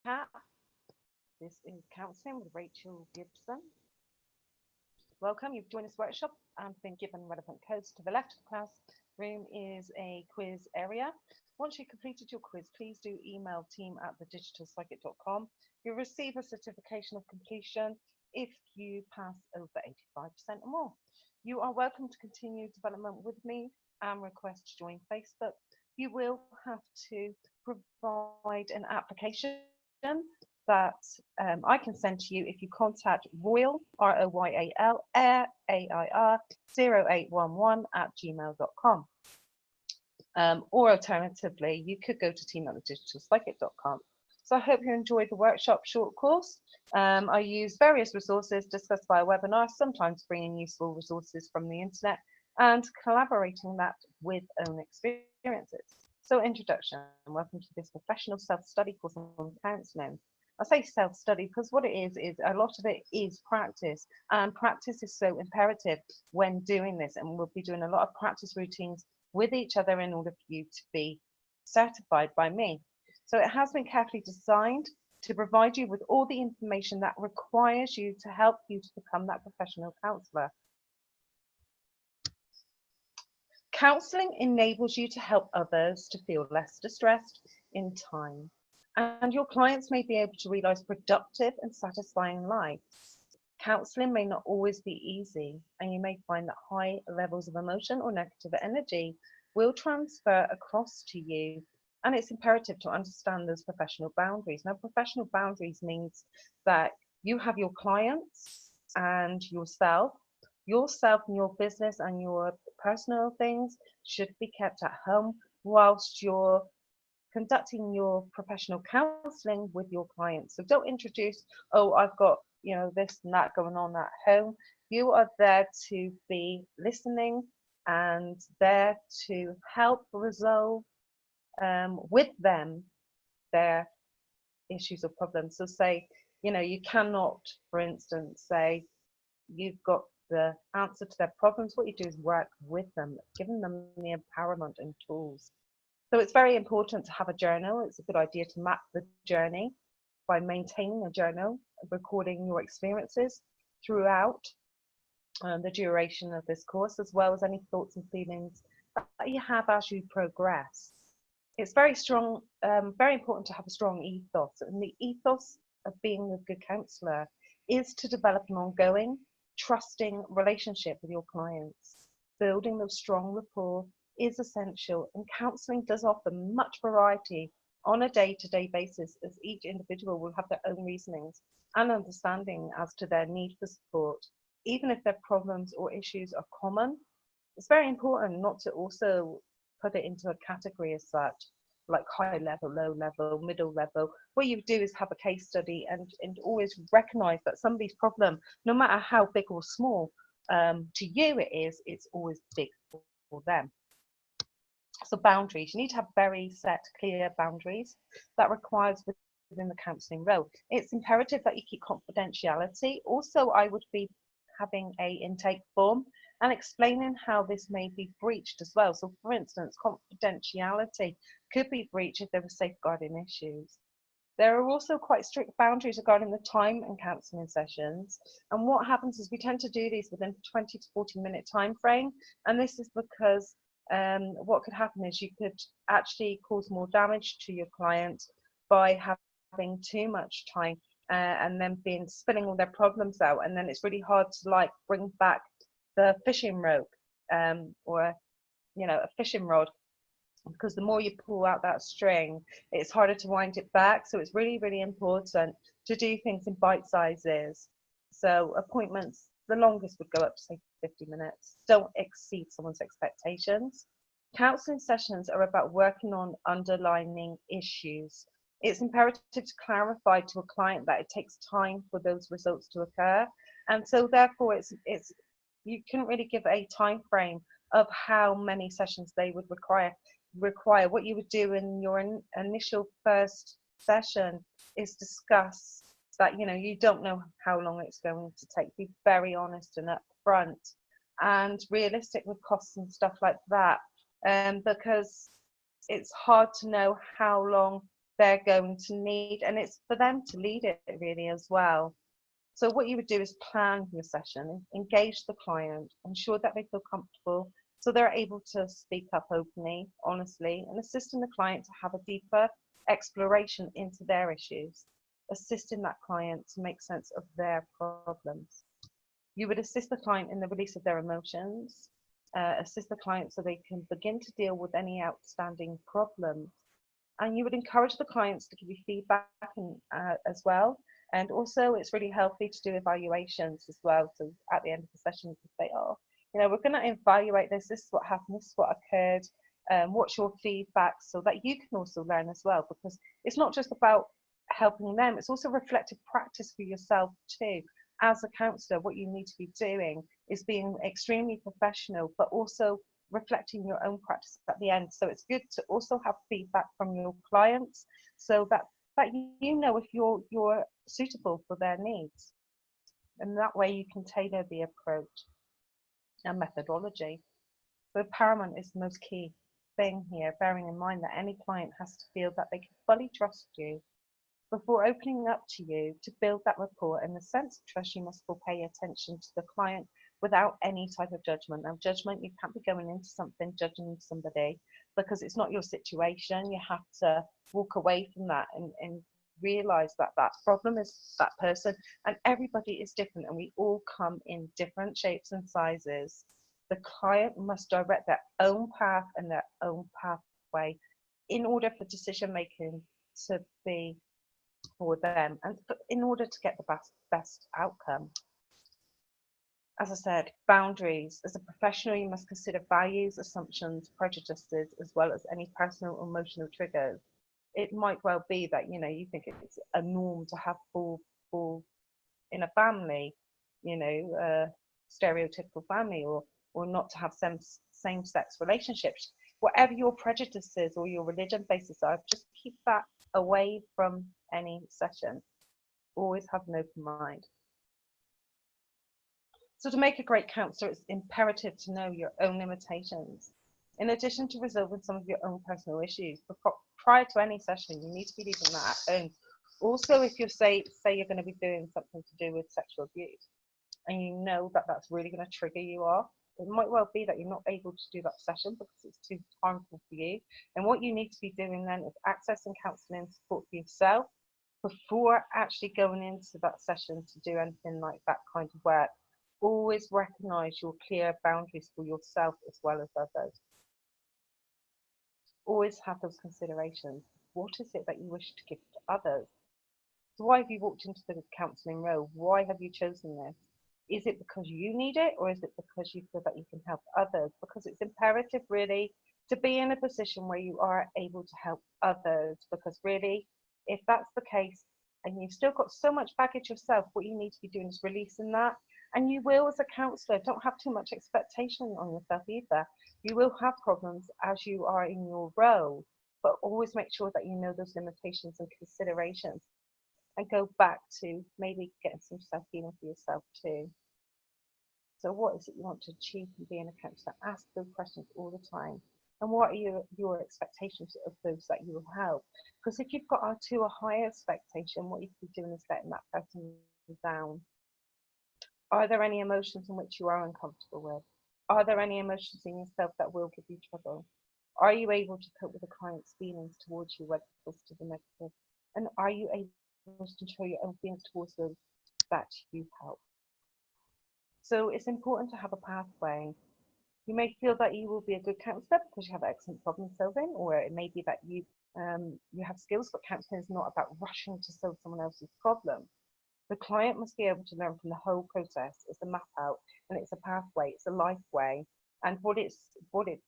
Cat. This is Counselling with Rachel Gibson. Welcome. You've joined this workshop and been given relevant codes. To the left of the classroom is a quiz area. Once you've completed your quiz, please do email team@thedigitalpsychic.com. You'll receive a certification of completion if you pass over 85% or more. You are welcome to continue development with me and request to join Facebook. You will have to provide an application that I can send to you if you contact Royal, Royal, AIR 0811 at gmail.com. Or alternatively, you could go to team@thedigitalpsychic.com. So I hope you enjoyed the workshop short course. I use various resources discussed via webinar, sometimes bringing useful resources from the internet and collaborating that with own experiences. So introduction, welcome to this professional self-study course on counselling. I say self-study because what it is a lot of it is practice, and practice is so imperative when doing this, and we'll be doing a lot of practice routines with each other in order for you to be certified by me. So it has been carefully designed to provide you with all the information that requires you to help you to become that professional counsellor. Counselling enables you to help others to feel less distressed in time, and your clients may be able to realise productive and satisfying lives. Counselling may not always be easy, and you may find that high levels of emotion or negative energy will transfer across to you, and it's imperative to understand those professional boundaries. Now, professional boundaries means that you have your clients and yourself and your business and your personal things should be kept at home whilst you're conducting your professional counselling with your clients. So don't introduce, oh, I've got, this and that going on at home. You are there to be listening and there to help resolve with them their issues or problems. So say, you cannot, for instance, say you've got the answer to their problems. What you do is work with them, giving them the empowerment and tools. So it's very important to have a journal. It's a good idea to map the journey by maintaining a journal, recording your experiences throughout the duration of this course, as well as any thoughts and feelings that you have as you progress. It's very important to have a strong ethos, and the ethos of being a good counsellor is to develop an ongoing, trusting relationship with your clients. Building those strong rapport is essential, and counselling does offer much variety on a day-to-day basis, as each individual will have their own reasonings and understanding as to their need for support. Even if their problems or issues are common, it's very important not to also put it into a category as such, like high level, low level, middle level. What you do is have a case study and always recognize that somebody's problem, no matter how big or small to you it's always big for them. So boundaries, you need to have very set, clear boundaries that requires within the counselling role. It's imperative that you keep confidentiality. Also, I would be having a intake form and explaining how this may be breached as well. So for instance, confidentiality could be breached if there were safeguarding issues. There are also quite strict boundaries regarding the time and counselling sessions. And what happens is we tend to do these within 20 to 40-minute time frame. And this is because what could happen is you could actually cause more damage to your client by having too much time and then spilling all their problems out, and then it's really hard to bring back the fishing rope or a fishing rod, because the more you pull out that string, it's harder to wind it back. So it's really, really important to do things in bite sizes. So appointments, the longest would go up to say 50 minutes. Don't exceed someone's expectations. Counselling sessions are about working on underlying issues. It's imperative to clarify to a client that it takes time for those results to occur. And so therefore you couldn't really give a time frame of how many sessions they would require. What you would do in your initial first session is discuss that you don't know how long it's going to take. Be very honest and upfront and realistic with costs and stuff like that, because it's hard to know how long they're going to need, and it's for them to lead it really as well. So what you would do is plan your session, engage the client, ensure that they feel comfortable so they're able to speak up openly, honestly, and assisting the client to have a deeper exploration into their issues, assisting that client to make sense of their problems. You would assist the client in the release of their emotions, assist the client so they can begin to deal with any outstanding problems. And you would encourage the clients to give you feedback as well. And also, it's really healthy to do evaluations as well. So at the end of the session, you can say, oh, we're going to evaluate this. This is what happened. This is what occurred. What's your feedback? So that you can also learn as well, because it's not just about helping them. It's also reflective practice for yourself too. As a counsellor, what you need to be doing is being extremely professional, but also reflecting your own practice at the end. So it's good to also have feedback from your clients so that you know if you're suitable for their needs. And that way you can tailor the approach and methodology. So paramount is the most key thing here, bearing in mind that any client has to feel that they can fully trust you. Before opening up to you, to build that rapport and the sense of trust, you must pay attention to the client without any type of judgment. Now, judgment, you can't be going into something judging somebody because it's not your situation. You have to walk away from that and realize that that problem is that person, and everybody is different, and we all come in different shapes and sizes. The client must direct their own path and their own pathway in order for decision making to be for them and in order to get the best outcome. As I said, boundaries. As a professional, you must consider values, assumptions, prejudices, as well as any personal or emotional triggers. It might well be that you think it's a norm to have full in a family, stereotypical family, or not to have same-sex relationships. Whatever your prejudices or your religion basis are, just keep that away from any session. Always have an open mind. So to make a great counsellor, it's imperative to know your own limitations. In addition to resolving some of your own personal issues, prior to any session, you need to be leaving that at home. Also, if you say you're going to be doing something to do with sexual abuse, and you know that that's really going to trigger you off, it might well be that you're not able to do that session because it's too harmful for you. And what you need to be doing then is accessing counselling support for yourself before actually going into that session to do anything like that kind of work. Always recognise your clear boundaries for yourself as well as others. Always have those considerations. What is it that you wish to give to others? So why have you walked into the counselling role? Why have you chosen this? Is it because you need it, or is it because you feel that you can help others? Because it's imperative really to be in a position where you are able to help others, because really, if that's the case and you've still got so much baggage yourself, what you need to be doing is releasing that. And you will, as a counsellor, don't have too much expectation on yourself either. You will have problems as you are in your role, but always make sure that you know those limitations and considerations, and go back to maybe getting some self-healing for yourself too. So what is it you want to achieve from being a counsellor? Ask those questions all the time. And what are your expectations of those that you will help? Because if you've got a higher expectation, what you could be doing is letting that person down. Are there any emotions in which you are uncomfortable with? Are there any emotions in yourself that will give you trouble? Are you able to cope with the client's feelings towards you, whether positive or negative? And are you able to control your own feelings towards those that you help? So it's important to have a pathway. You may feel that you will be a good counsellor because you have excellent problem solving, or it may be that you have skills, but counselling is not about rushing to solve someone else's problem. The client must be able to learn from the whole process. It's a map out, and it's a pathway, it's a life way. And what it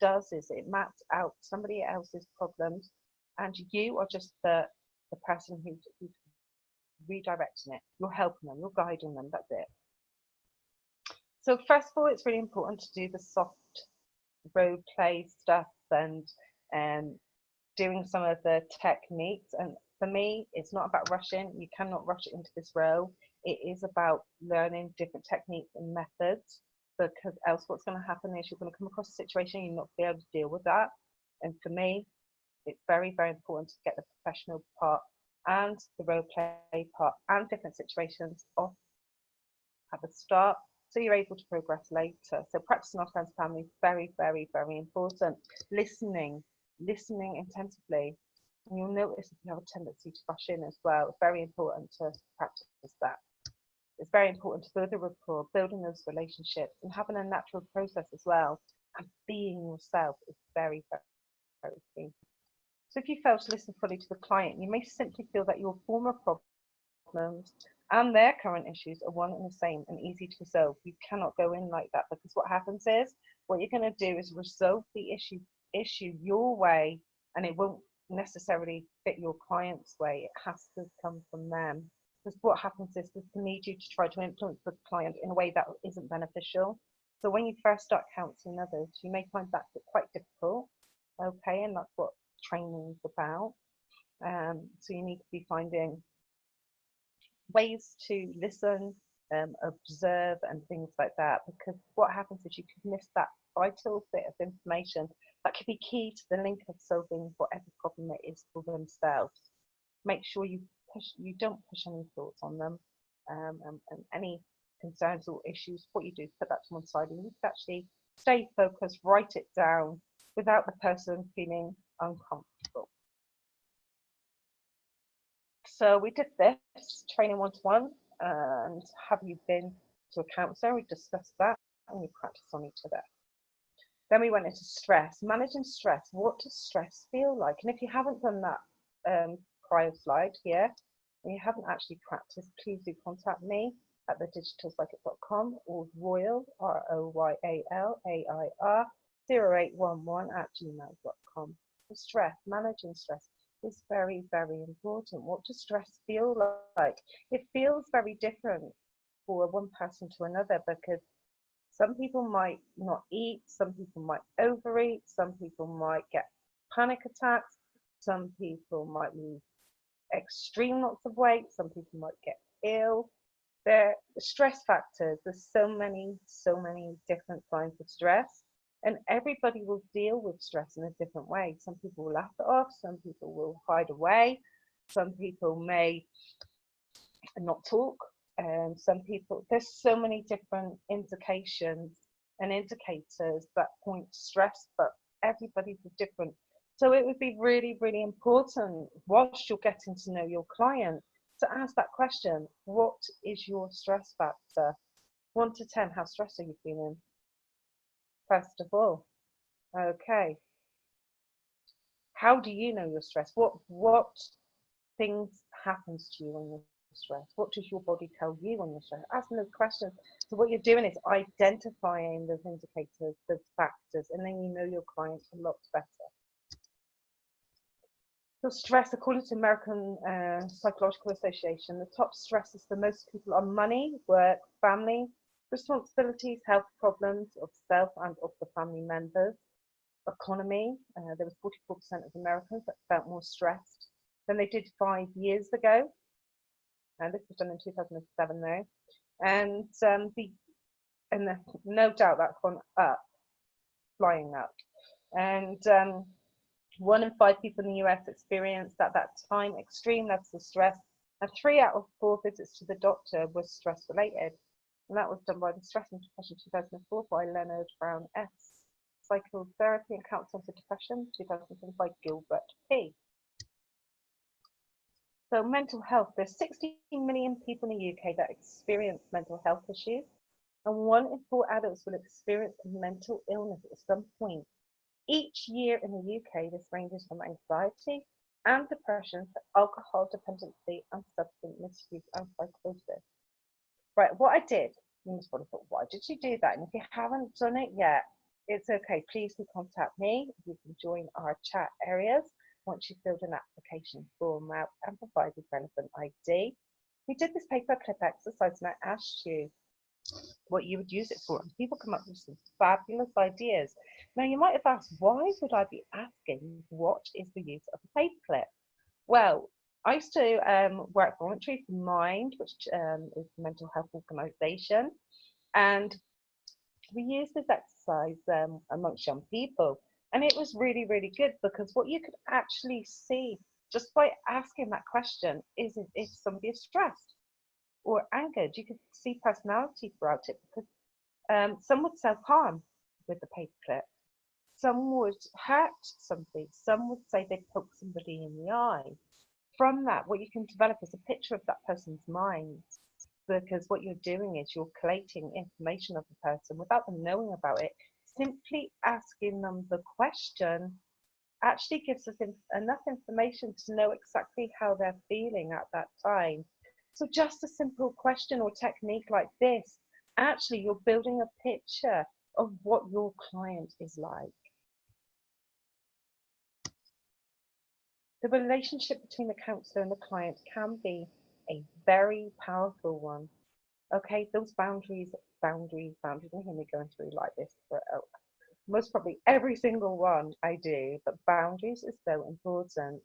does is it maps out somebody else's problems, and you are just the person who's redirecting it. You're helping them, you're guiding them, that's it. So first of all, it's really important to do the soft role play stuff and doing some of the techniques. And for me, it's not about rushing. You cannot rush into this role. It is about learning different techniques and methods, because else what's going to happen is you're going to come across a situation you're not be able to deal with that. And for me, It's very, very important to get the professional part and the role play part and different situations off at the start, so you're able to progress later. So practicing our friends and family is very, very, very important. Listening intensively. And you'll notice if you have a tendency to rush in as well. It's very important to practice that. It's very important to build a rapport, building those relationships, and having a natural process as well. And being yourself is very, very, very key. So if you fail to listen fully to the client, you may simply feel that your former problems and their current issues are one and the same and easy to resolve. You cannot go in like that, because what happens is, what you're going to do is resolve the issue your way, and it won't necessarily fit your client's way. It has to come from them. Because what happens is they can need you to try to influence the client in a way that isn't beneficial. So when you first start counselling others, you may find that quite difficult. Okay, and that's what training is about. So you need to be finding ways to listen, observe, and things like that. Because what happens is you could miss that vital bit of information that could be key to the link of solving whatever problem it is for themselves. Make sure you don't push any thoughts on them, and any concerns or issues. What you do is put that to one side, and you can actually stay focused, write it down without the person feeling uncomfortable. So we did this training one-to-one, and have you been to a counsellor? We discussed that, and we practiced on each other. Then we went into stress, managing stress. What does stress feel like? And if you haven't done that prior slide here, and you haven't actually practiced, please do contact me at thedigitalpsychic.com or Royal, ROYAL AIR 0811@gmail.com. For stress, managing stress is very, very important. What does stress feel like? It feels very different for one person to another, because some people might not eat, some people might overeat, some people might get panic attacks, some people might lose extreme lots of weight, some people might get ill. They're stress factors. There's so many different signs of stress, and everybody will deal with stress in a different way. Some people will laugh it off, some people will hide away, some people may not talk, and some people, there's so many different indications and indicators that point to stress, but everybody's different. So it would be really, really important, whilst you're getting to know your client, to ask that question: what is your stress factor? 1 to 10, how stressed are you feeling? First of all, okay. How do you know you're stressed? What things happens to you when you're stressed? What does your body tell you when you're stressed? Asking those questions. So what you're doing is identifying those indicators, those factors, and then you know your client a lot better. So stress, according to American Psychological Association, the top stresses for most people are money, work, family, responsibilities, health problems of self and of the family members, economy. There was 44% of Americans that felt more stressed than they did 5 years ago. And this was done in 2007 though. And no doubt that's gone up, flying up. And 1 in 5 people in the US experienced at that time extreme levels of stress, and 3 out of 4 visits to the doctor were stress related. And that was done by the Stress and Depression 2004 by Leonard Brown S. Psychotherapy and Counselling for Depression 2007 by Gilbert P. So mental health, there's 60 million people in the UK that experience mental health issues, and 1 in 4 adults will experience a mental illness at some point. Each year in the UK, this ranges from anxiety and depression to alcohol dependency and substance misuse and psychosis. Right, what I did, you must probably thought, why did you do that? And if you haven't done it yet, it's okay. Please do contact me. You can join our chat areas once you've filled an application form out and provided relevant ID. We did this paperclip exercise and I asked you what you would use it for, and people come up with some fabulous ideas. Now you might have asked, why would I be asking what is the use of a paperclip? Well, I used to work voluntary for Mind, which is a mental health organisation, and we use this exercise amongst young people, And it was really, really good because what you could actually see just by asking that question is if somebody is stressed or angered. You could see personality throughout it because some would self-harm with the paperclip. Some would hurt somebody. Some would say they'd poke somebody in the eye. From that, what you can develop is a picture of that person's mind, because what you're doing is you're collating information of the person without them knowing about it. Simply asking them the question actually gives us enough information to know exactly how they're feeling at that time. So just a simple question or technique like this, actually you're building a picture of what your client is like. The relationship between the counsellor and the client can be a very powerful one. Okay, those boundaries, you hear me going through like this for most probably every single one I do, but boundaries is so important.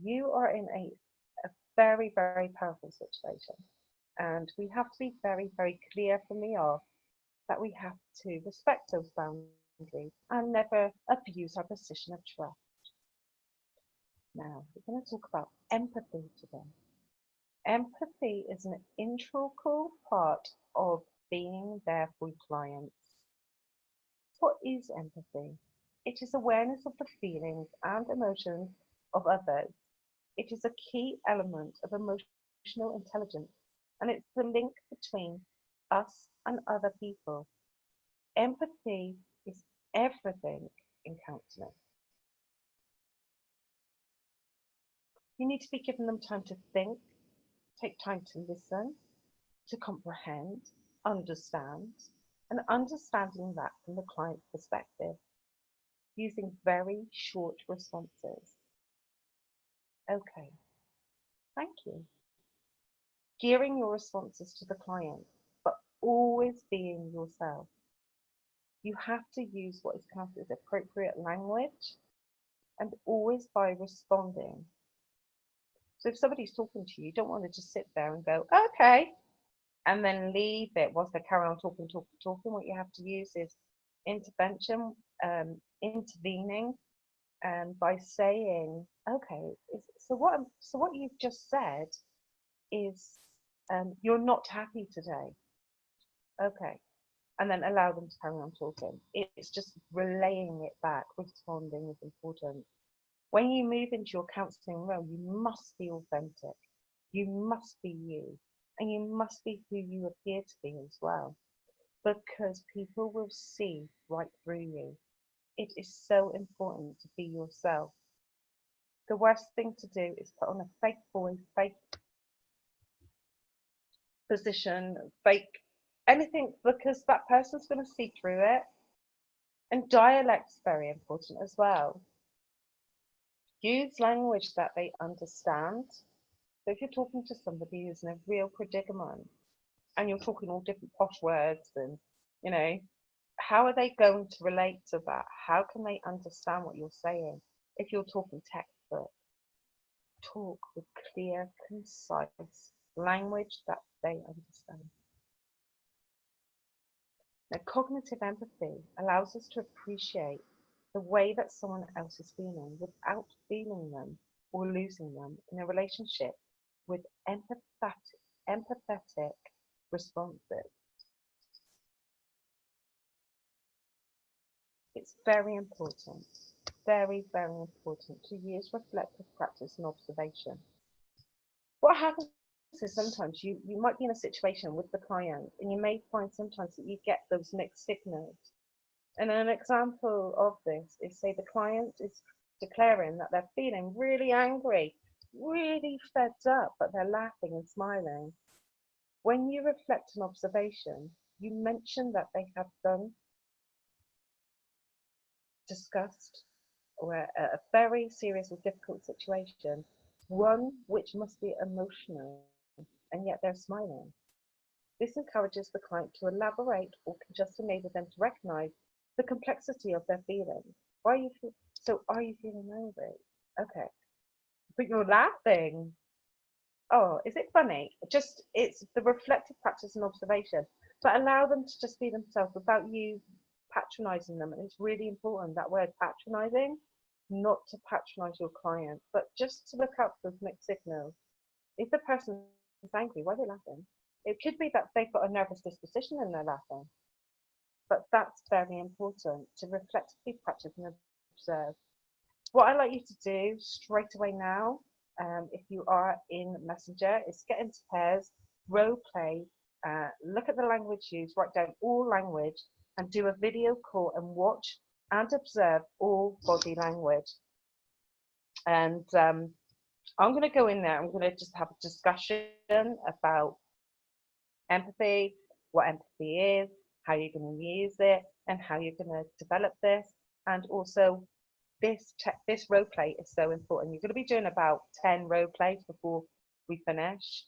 You are in a very, very powerful situation, and we have to be very, very clear from the off that we have to respect those boundaries and never abuse our position of trust. Now, we're going to talk about empathy today. Empathy is an integral part of being there for clients. What is empathy? It is awareness of the feelings and emotions of others. It is a key element of emotional intelligence, and it's the link between us and other people. Empathy is everything in counselling. You need to be giving them time to think, take time to listen, to comprehend, understand, and understanding that from the client's perspective, using very short responses. Okay, thank you. Gearing your responses to the client, but always being yourself. You have to use what is classed as appropriate language and always by responding. So if somebody's talking to you, you don't want to just sit there and go, okay, and then leave it whilst they carry on talking. What you have to use is intervention, intervening, by saying, okay, so what you've just said is you're not happy today. Okay. And then allow them to carry on talking. It's just relaying it back. Responding is important. When you move into your counselling role, you must be authentic. You must be you. And you must be who you appear to be as well. Because people will see right through you. It is so important to be yourself. The worst thing to do is put on a fake voice, fake position, fake anything, because that person's going to see through it. And dialect's very important as well. Use language that they understand. So if you're talking to somebody who's in a real predicament and you're talking all different posh words and, how are they going to relate to that? How can they understand what you're saying? If you're talking textbook, talk with clear, concise language that they understand. Now, cognitive empathy allows us to appreciate the way that someone else is feeling without feeling them or losing them in a relationship with empathetic responses. It's very important, very, very important to use reflective practice and observation. What happens is sometimes you might be in a situation with the client and you may find sometimes that you get those mixed signals. And an example of this is, say, the client is declaring that they're feeling really angry, really fed up, but they're laughing and smiling. When you reflect on observation, you mention that they have discussed or a very serious or difficult situation, one which must be emotional, and yet they're smiling. This encourages the client to elaborate or can just enable them to recognize the complexity of their feelings. Are you feeling angry? Okay. But you're laughing. Oh, is it funny? It's the reflective practice and observation. But allow them to just be themselves without you patronizing them. And it's really important, that word patronizing, not to patronize your client, but just to look out for those mixed signals. If the person is angry, why are they laughing? It could be that they've got a nervous disposition and they're laughing. But that's very important, to reflectively practice and observe. What I'd like you to do straight away now, if you are in Messenger, is get into pairs, role play, look at the language used, write down all language, and do a video call and watch and observe all body language. And I'm going to go in there, I'm going to just have a discussion about empathy, what empathy is, how you're going to use it, and how you're going to develop this. And also, this role play is so important. You're going to be doing about 10 role plays before we finish.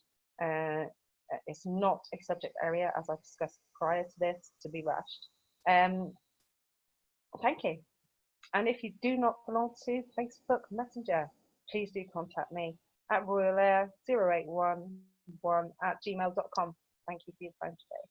It's not a subject area, as I discussed prior to this, to be rushed. Thank you. And if you do not belong to Facebook Messenger, please do contact me at royalair0811@gmail.com. Thank you for your time today.